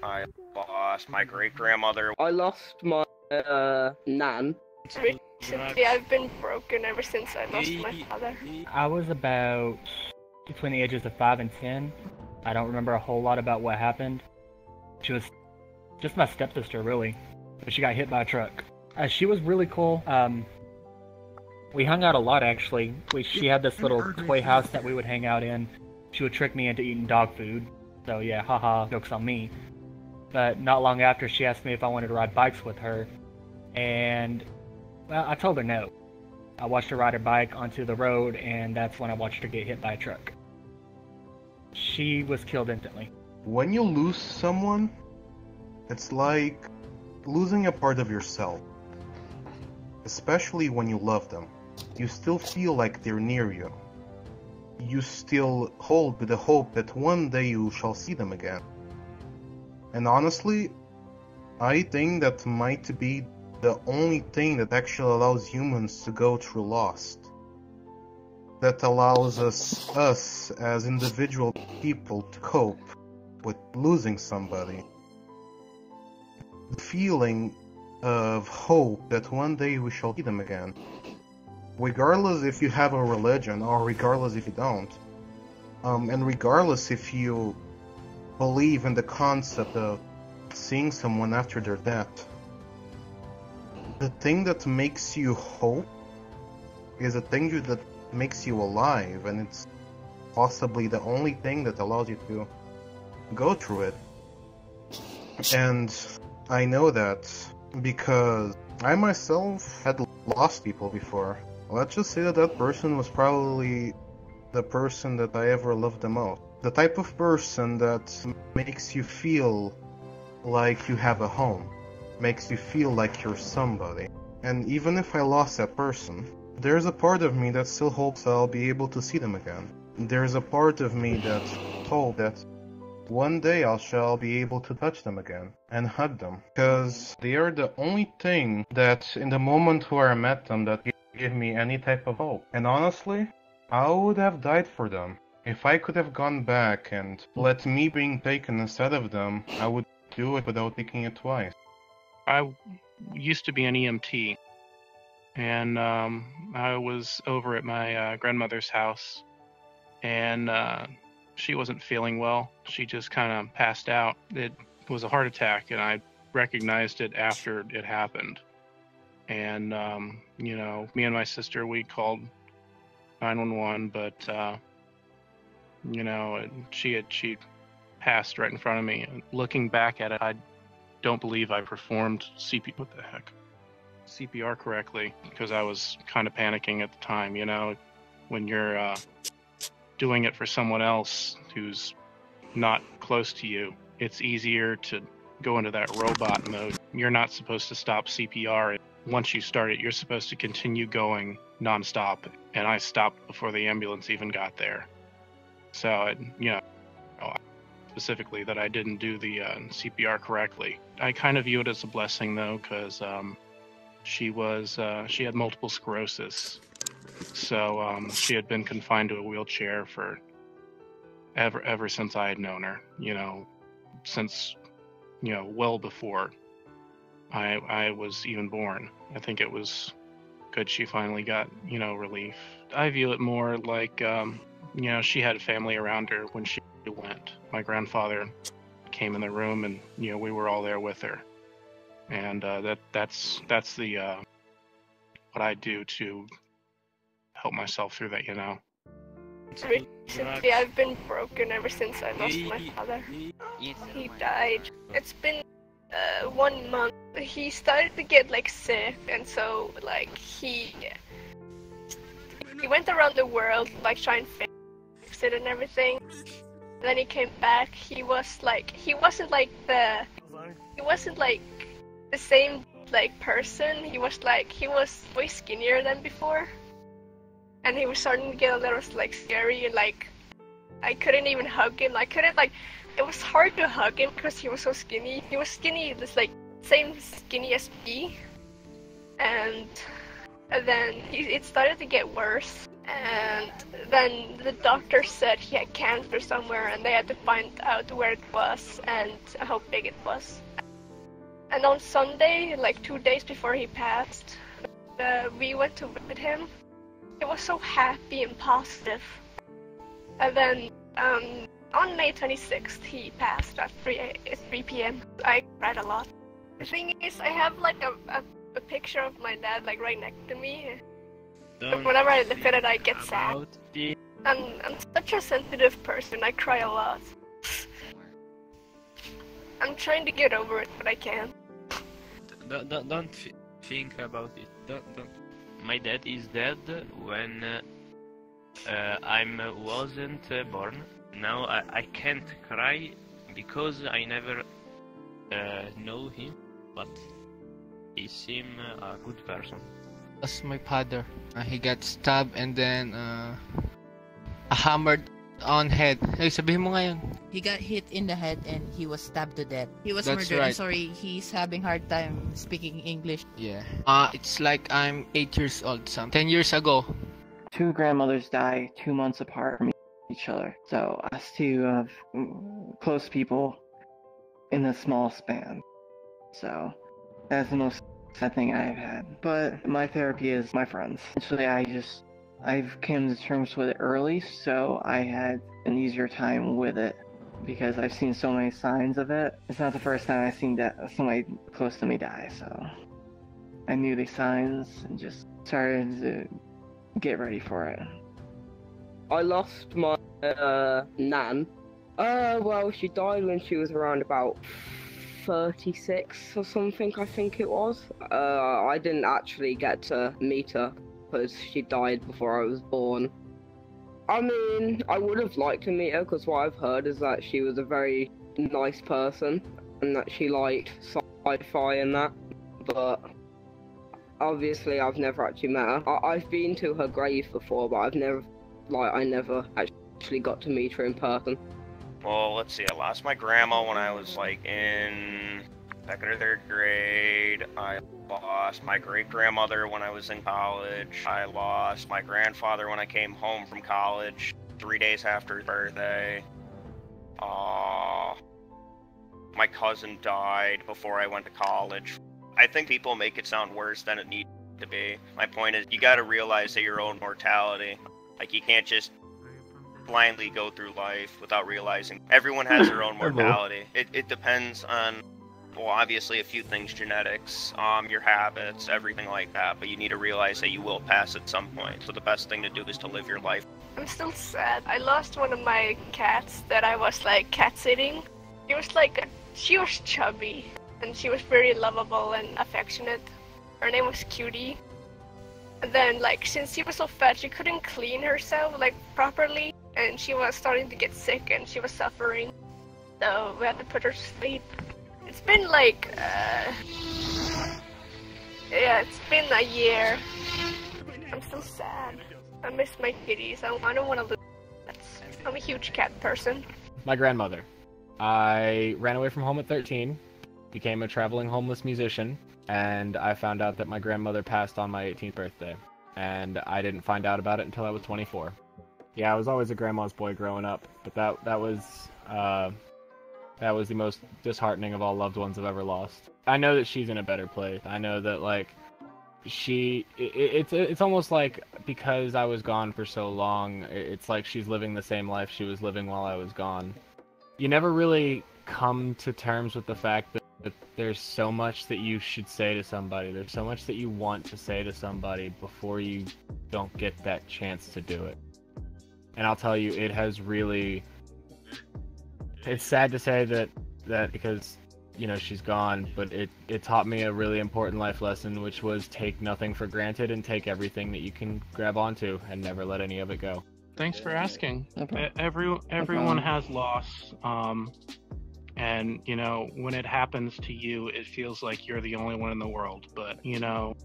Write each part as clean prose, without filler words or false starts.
I lost my great-grandmother. I lost my nan. Recently, I've been broken ever since I lost my father. I was about between the ages of 5 and 10. I don't remember a whole lot about what happened. She was just my stepsister, really. But she got hit by a truck. She was really cool. We hung out a lot, actually. She had this little toy house that we would hang out in. She would trick me into eating dog food. So yeah, haha, joke's on me. But not long after, she asked me if I wanted to ride bikes with her. And, well, I told her no. I watched her ride her bike onto the road, and that's when I watched her get hit by a truck. She was killed instantly. When you lose someone, it's like losing a part of yourself. Especially when you love them. You still feel like they're near you. You still hold with the hope that one day you shall see them again. And honestly, I think that might be the only thing that actually allows humans to go through loss. That allows us as individual people to cope with losing somebody. The feeling of hope that one day we shall see them again. Regardless if you have a religion, or regardless if you don't. And regardless if you believe in the concept of seeing someone after their death. The thing that makes you hope is a thing that makes you alive, and it's possibly the only thing that allows you to go through it. And I know that because I myself had lost people before. Let's just say that that person was probably the person that I ever loved the most. The type of person that makes you feel like you have a home. Makes you feel like you're somebody. And even if I lost that person, there's a part of me that still hopes I'll be able to see them again. There's a part of me that hopes that one day I shall be able to touch them again and hug them. Because they are the only thing that in the moment where I met them that give me any type of hope. And honestly, I would have died for them. If I could have gone back and let me being taken instead of them, I would do it without thinking it twice. I used to be an EMT, and I was over at my grandmother's house, and she wasn't feeling well. She just kind of passed out. It was a heart attack, and I recognized it after it happened. And, you know, me and my sister, we called 911, but, you know, she passed right in front of me. And looking back at it, I don't believe I performed CPR correctly, because I was kind of panicking at the time. You know, when you're doing it for someone else who's not close to you, it's easier to go into that robot mode. You're not supposed to stop CPR. Once you start it, you're supposed to continue going nonstop, and I stopped before the ambulance even got there. So, you know, specifically that I didn't do the CPR correctly. I kind of view it as a blessing, though, because she had multiple sclerosis. So she had been confined to a wheelchair for ever since I had known her, you know, since, you know, well before I was even born. I think it was good she finally got, you know, relief. I view it more like, you know, she had family around her when she went. My grandfather came in the room, and, you know, we were all there with her. And that's the what I do to help myself through that, you know. Recently, I've been broken ever since I lost my father. He died. It's been 1 month. He started to get like sick, and so like he went around the world like trying to fix it and everything. And then he came back. He wasn't like the same like person. He was way skinnier than before, and he was starting to get a little like scary, and like I couldn't even hug him. It was hard to hug him because he was so skinny. He was skinny, just like same skinny as me, and then it started to get worse. And then the doctor said he had cancer somewhere, and they had to find out where it was and how big it was. And on Sunday, like 2 days before he passed, we went to visit him. He was so happy and positive. And then on May 26th, he passed at 3 p.m. I cried a lot. The thing is, I have like a picture of my dad like right next to me. But whenever I look at it, I get sad. I'm such a sensitive person. I cry a lot. I'm trying to get over it, but I can't. Don't think about it. Don't. My dad is dead when I wasn't born. Now I can't cry because I never know him, but he seemed a good person. That's my father. He got stabbed and then hammered on head. Hey, sabihin mo ngayon. He got hit in the head and he was stabbed to death. He was That's murdered. right. I'm sorry, he's having hard time speaking English. Yeah. It's like I'm 8 years old. 10 years ago. 2 grandmothers die 2 months apart from each other. So us two have close people in a small span. So that's the most sad thing I've had. But my therapy is my friends. Actually, I've came to terms with it early, so I had an easier time with it because I've seen so many signs of it. It's not the first time I've seen that somebody close to me die, so I knew the signs and just started to get ready for it. I lost my nan. Well, she died when she was around about 36 or something, I think it was. I didn't actually get to meet her because she died before I was born. I mean, I would have liked to meet her because what I've heard is that she was a very nice person and that she liked sci-fi and that, but obviously I've never actually met her. I've been to her grave before, but I never actually got to meet her in person. Well, let's see, I lost my grandma when I was like in 2nd or 3rd grade. I lost my great-grandmother when I was in college. I lost my grandfather when I came home from college 3 days after his birthday. My cousin died before I went to college. I think people make it sound worse than it needs to be. My point is, you gotta realize that your own mortality. Like, you can't just blindly go through life without realizing everyone has their own mortality. It depends on, well, obviously a few things, genetics, your habits, everything like that, but you need to realize that you will pass at some point. So the best thing to do is to live your life. I'm still sad. I lost one of my cats that I was like cat sitting. She was chubby and she was very lovable and affectionate. Her name was Cutie. And then, like, since she was so fat, she couldn't clean herself, like, properly, and she was starting to get sick, and she was suffering. So we had to put her to sleep. It's been, like, yeah, it's been a year. I'm still sad. I miss my kitties. I don't want to lose cats. I'm a huge cat person. My grandmother. I ran away from home at 13, became a traveling homeless musician, and I found out that my grandmother passed on my 18th birthday, and I didn't find out about it until I was 24. Yeah, I was always a grandma's boy growing up, but that was the most disheartening of all loved ones I've ever lost. I know that she's in a better place. I know that, like, it's almost like because I was gone for so long, it's like she's living the same life she was living while I was gone. You never really come to terms with the fact that there's so much that you should say to somebody. There's so much that you want to say to somebody before you don't get that chance to do it. And I'll tell you, it has really... It's sad to say that because, you know, she's gone, but it taught me a really important life lesson, which was take nothing for granted and take everything that you can grab onto and never let any of it go. Thanks for asking. No problem. Everyone has loss. And, you know, when it happens to you, it feels like you're the only one in the world. But, you know,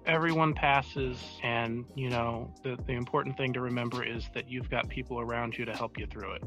everyone passes, and, you know, the important thing to remember is that you've got people around you to help you through it.